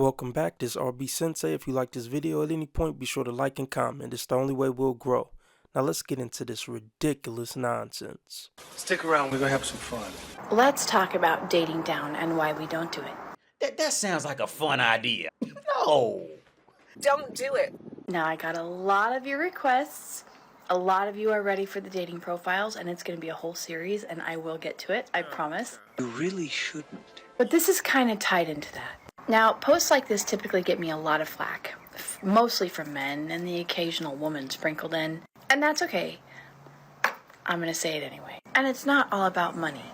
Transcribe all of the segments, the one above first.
Welcome back, this is RB Sensei. If you like this video at any point, be sure to like and comment. It's the only way we'll grow. Now let's get into this ridiculous nonsense. Stick around, we're gonna have some fun. Let's talk about dating down and why we don't do it. That sounds like a fun idea. No. Don't do it. Now, I got a lot of your requests. A lot of you are ready for the dating profiles, and it's going to be a whole series, and I will get to it, I promise. You really shouldn't. But this is kind of tied into that. Now, posts like this typically get me a lot of flack, mostly from men and the occasional woman sprinkled in, and that's okay. I'm going to say it anyway. And it's not all about money,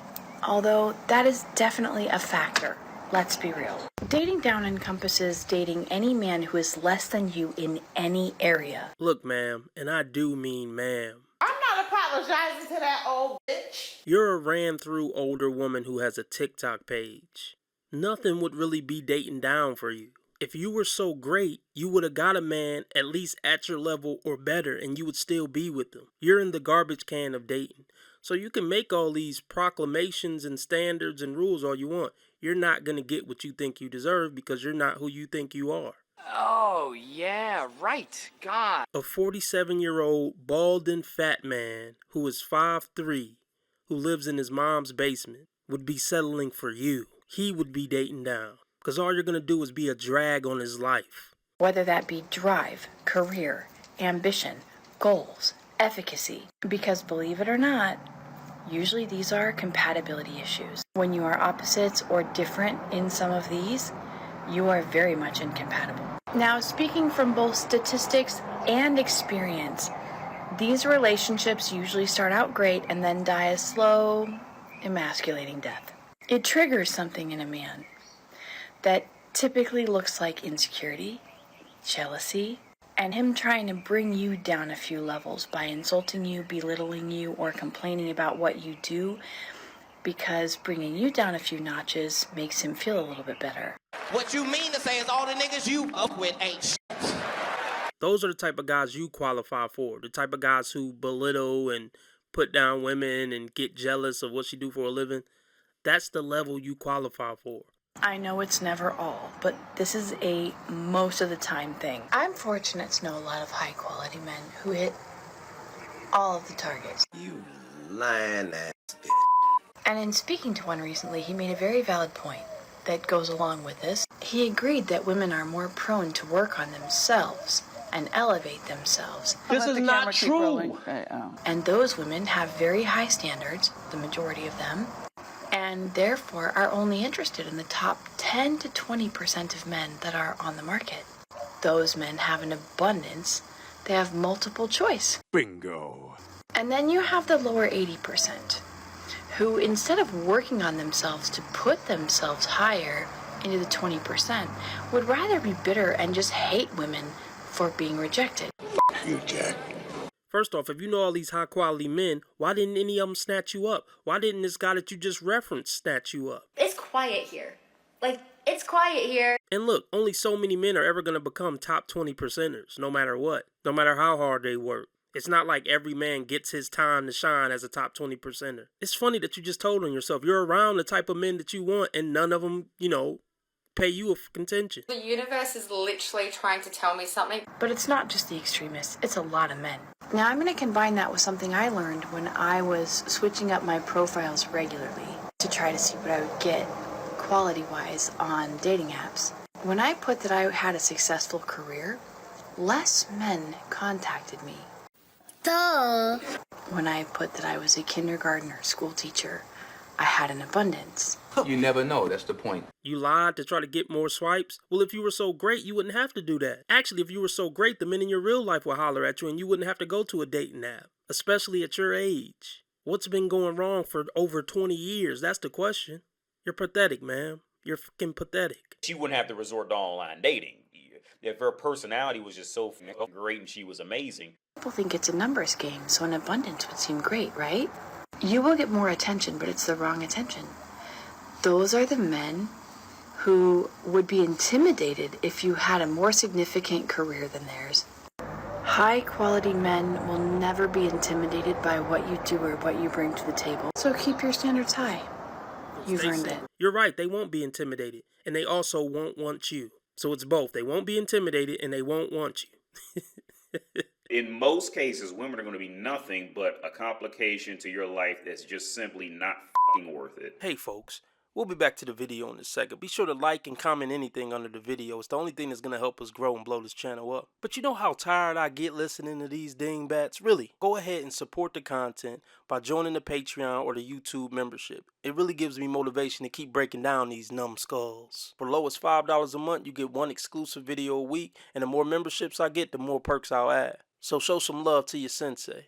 although that is definitely a factor. Let's be real. Dating down encompasses dating any man who is less than you in any area. Look, ma'am, and I do mean ma'am. I'm not apologizing to that old bitch. You're a ran-through older woman who has a TikTok page. Nothing would really be dating down for you. If you were so great, you would have got a man at least at your level or better, and you would still be with them. You're in the garbage can of dating. So you can make all these proclamations and standards and rules all you want. You're not going to get what you think you deserve because you're not who you think you are. Oh, yeah, right. God. A 47-year-old bald and fat man who is 5'3", who lives in his mom's basement, would be settling for you. He would be dating down because all you're going to do is be a drag on his life. Whether that be drive, career, ambition, goals, efficacy. Because believe it or not, usually these are compatibility issues. When you are opposites or different in some of these, you are very much incompatible. Now, speaking from both statistics and experience, these relationships usually start out great and then die a slow, emasculating death. It triggers something in a man that typically looks like insecurity, jealousy, and him trying to bring you down a few levels by insulting you, belittling you, or complaining about what you do, because bringing you down a few notches makes him feel a little bit better. What you mean to say is all the niggas you up with ain't shit. Those are the type of guys you qualify for. The type of guys who belittle and put down women and get jealous of what she do for a living. That's the level you qualify for. I know it's never all, but this is a most of the time thing. I'm fortunate to know a lot of high quality men who hit all of the targets. You lying ass bitch. And in speaking to one recently, he made a very valid point that goes along with this. He agreed that women are more prone to work on themselves and elevate themselves. This is not true. And those women have very high standards, the majority of them, and therefore are only interested in the top 10 to 20% of men that are on the market. Those men have an abundance. They have multiple choice. Bingo. And then you have the lower 80%, who instead of working on themselves to put themselves higher into the 20%, would rather be bitter and just hate women for being rejected. F you, Jack. First off, if you know all these high quality men, why didn't any of them snatch you up? Why didn't this guy that you just referenced snatch you up? It's quiet here. It's quiet here. And look, only so many men are ever going to become top 20%ers, no matter what, no matter how hard they work. It's not like every man gets his time to shine as a top 20%er. It's funny that you just told on yourself. You're around the type of men that you want, and none of them, pay you a contention. The universe is literally trying to tell me something. But it's not just the extremists, it's a lot of men. Now I'm going to combine that with something I learned when I was switching up my profiles regularly to try to see what I would get quality-wise on dating apps. When I put that I had a successful career, less men contacted me. Duh. When I put that I was a kindergarten or school teacher, I had an abundance. You never know, that's the point. You lied to try to get more swipes? Well, if you were so great, you wouldn't have to do that. Actually, if you were so great, the men in your real life would holler at you and you wouldn't have to go to a dating app, especially at your age. What's been going wrong for over 20 years? That's the question. You're pathetic, ma'am. You're fucking pathetic. She wouldn't have to resort to online dating. If her personality was just so great and she was amazing. People think it's a numbers game, so an abundance would seem great, right? You will get more attention, but it's the wrong attention. Those are the men who would be intimidated if you had a more significant career than theirs. High-quality men will never be intimidated by what you do or what you bring to the table. So keep your standards high. You've earned it. You're right, they won't be intimidated, and they also won't want you. So it's both. They won't be intimidated and they won't want you. In most cases, women are going to be nothing but a complication to your life that's just simply not fucking worth it. Hey folks, we'll be back to the video in a second. Be sure to like and comment anything under the video. It's the only thing that's going to help us grow and blow this channel up. But you know how tired I get listening to these dingbats? Really, go ahead and support the content by joining the Patreon or the YouTube membership. It really gives me motivation to keep breaking down these numbskulls. For low as $5 a month, you get one exclusive video a week, and the more memberships I get, the more perks I'll add. So show some love to your sensei.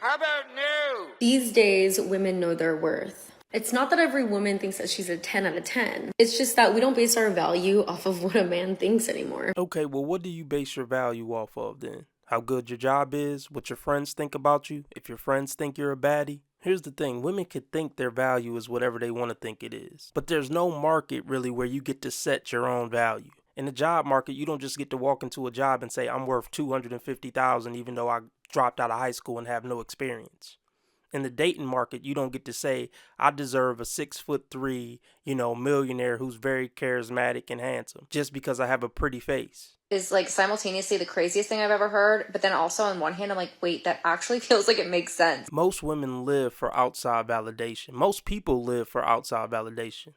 How about no? These days, women know their worth. It's not that every woman thinks that she's a 10 out of 10. It's just that we don't base our value off of what a man thinks anymore. Okay, well, what do you base your value off of then? How good your job is? What your friends think about you? If your friends think you're a baddie? Here's the thing, women could think their value is whatever they want to think it is. But there's no market really where you get to set your own value. In the job market, you don't just get to walk into a job and say, I'm worth $250,000 even though I dropped out of high school and have no experience. In the dating market, you don't get to say, I deserve a 6'3", millionaire who's very charismatic and handsome just because I have a pretty face. Is like simultaneously the craziest thing I've ever heard, but then also on one hand I'm like, wait, that actually feels like it makes sense. Most women live for outside validation. Most people live for outside validation.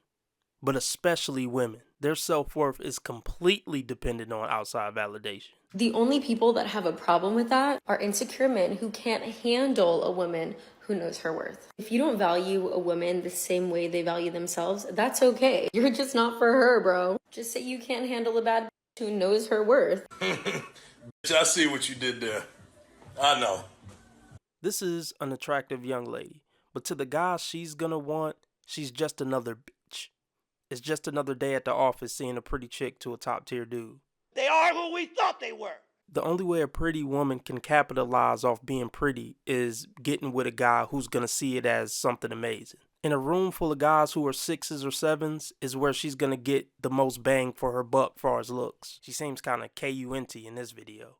But especially women. Their self-worth is completely dependent on outside validation. The only people that have a problem with that are insecure men who can't handle a woman who knows her worth. If you don't value a woman the same way they value themselves, that's okay. You're just not for her, bro. Just say you can't handle a bad who knows her worth. Bitch, I see what you did there. I know. This is an attractive young lady, but to the guy she's gonna want, she's just another bitch. It's just another day at the office seeing a pretty chick to a top tier dude. They are who we thought they were. The only way a pretty woman can capitalize off being pretty is getting with a guy who's gonna see it as something amazing. In a room full of guys who are 6s or 7s is where she's gonna get the most bang for her buck far as looks. She seems kinda KUNT in this video.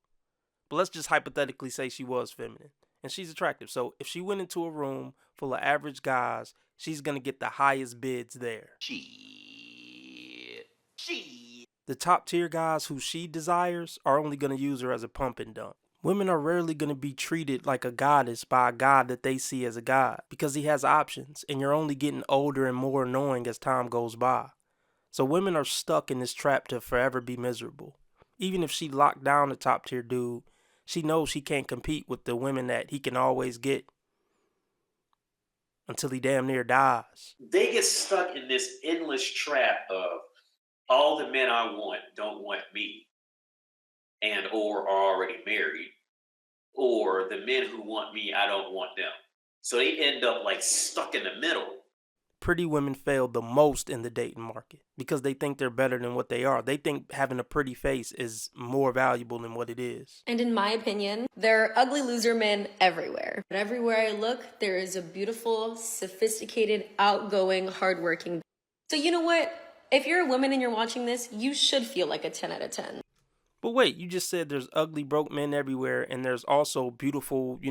But let's just hypothetically say she was feminine. And she's attractive. So if she went into a room full of average guys, she's gonna get the highest bids there. The top tier guys who she desires are only gonna use her as a pump and dump. Women are rarely going to be treated like a goddess by a god that they see as a god because he has options and you're only getting older and more annoying as time goes by. So women are stuck in this trap to forever be miserable. Even if she locked down a top tier dude, she knows she can't compete with the women that he can always get until he damn near dies. They get stuck in this endless trap of all the men I want don't want me and or are already married, or the men who want me, I don't want them. So they end up like stuck in the middle. Pretty women fail the most in the dating market because they think they're better than what they are. They think having a pretty face is more valuable than what it is. And in my opinion, there are ugly loser men everywhere. But everywhere I look, there is a beautiful, sophisticated, outgoing, hardworking. So you know what? If you're a woman and you're watching this, you should feel like a 10 out of 10. But wait, you just said there's ugly broke men everywhere and there's also beautiful,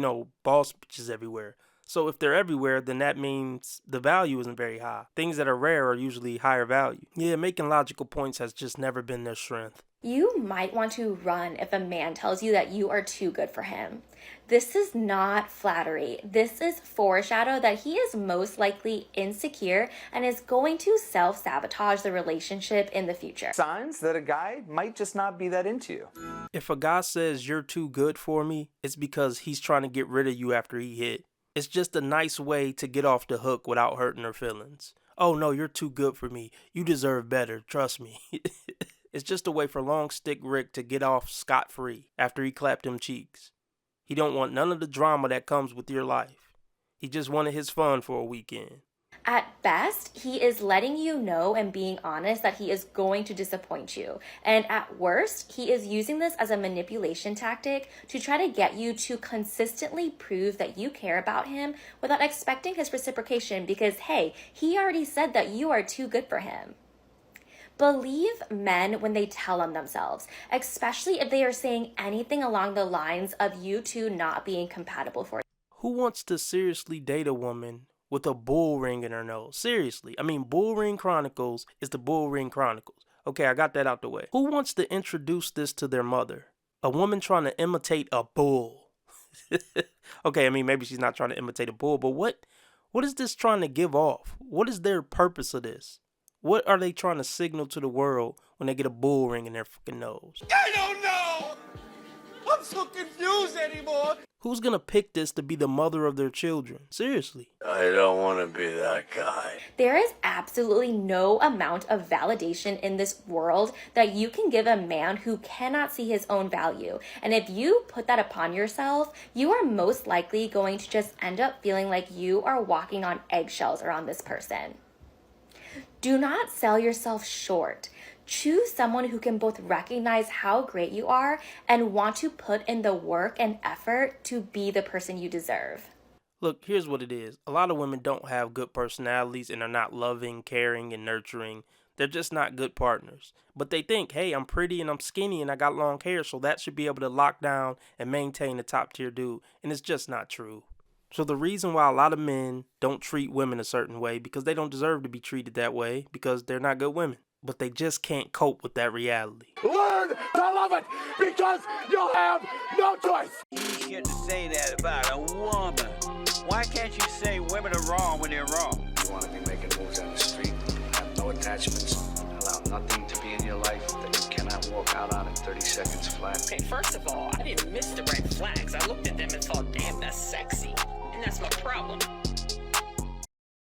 boss bitches everywhere. So if they're everywhere, then that means the value isn't very high. Things that are rare are usually higher value. Yeah, making logical points has just never been their strength. You might want to run if a man tells you that you are too good for him. This is not flattery. This is foreshadow that he is most likely insecure and is going to self-sabotage the relationship in the future. Signs that a guy might just not be that into you. If a guy says you're too good for me, it's because he's trying to get rid of you after he hit. It's just a nice way to get off the hook without hurting her feelings. Oh no, you're too good for me. You deserve better, trust me. It's just a way for Long Stick Rick to get off scot-free after he clapped them cheeks. He don't want none of the drama that comes with your life. He just wanted his fun for a weekend. At best, he is letting you know and being honest that he is going to disappoint you. And at worst, he is using this as a manipulation tactic to try to get you to consistently prove that you care about him without expecting his reciprocation because, hey, he already said that you are too good for him. Believe men when they tell on themselves, especially if they are saying anything along the lines of you two not being compatible for you. Who wants to seriously date a woman with a bull ring in her nose. Seriously. I mean, Bull Ring Chronicles is the Bull Ring Chronicles. Okay, I got that out the way. Who wants to introduce this to their mother? A woman trying to imitate a bull. Okay, I mean, maybe she's not trying to imitate a bull, but what is this trying to give off? What is their purpose of this? What are they trying to signal to the world when they get a bull ring in their fucking nose? I don't know. I'm so confused anymore. Who's gonna pick this to be the mother of their children? Seriously. I don't want to be that guy. There is absolutely no amount of validation in this world that you can give a man who cannot see his own value. And if you put that upon yourself, you are most likely going to just end up feeling like you are walking on eggshells around this person. Do not sell yourself short. Choose someone who can both recognize how great you are and want to put in the work and effort to be the person you deserve. Look, here's what it is. A lot of women don't have good personalities and are not loving, caring, and nurturing. They're just not good partners. But they think, hey, I'm pretty and I'm skinny and I got long hair, so that should be able to lock down and maintain a top tier dude. And it's just not true. So the reason why a lot of men don't treat women a certain way, because they don't deserve to be treated that way, because they're not good women. But they just can't cope with that reality. Learn to love it because you'll have no choice. You shouldn't say that about a woman. Why can't you say women are wrong when they're wrong? You want to be making moves on the street, have no attachments, allow nothing to be in your life that you cannot walk out on in 30 seconds flat. Okay, first of all, I didn't miss the red flags. I looked at them and thought, damn, that's sexy. And that's my problem.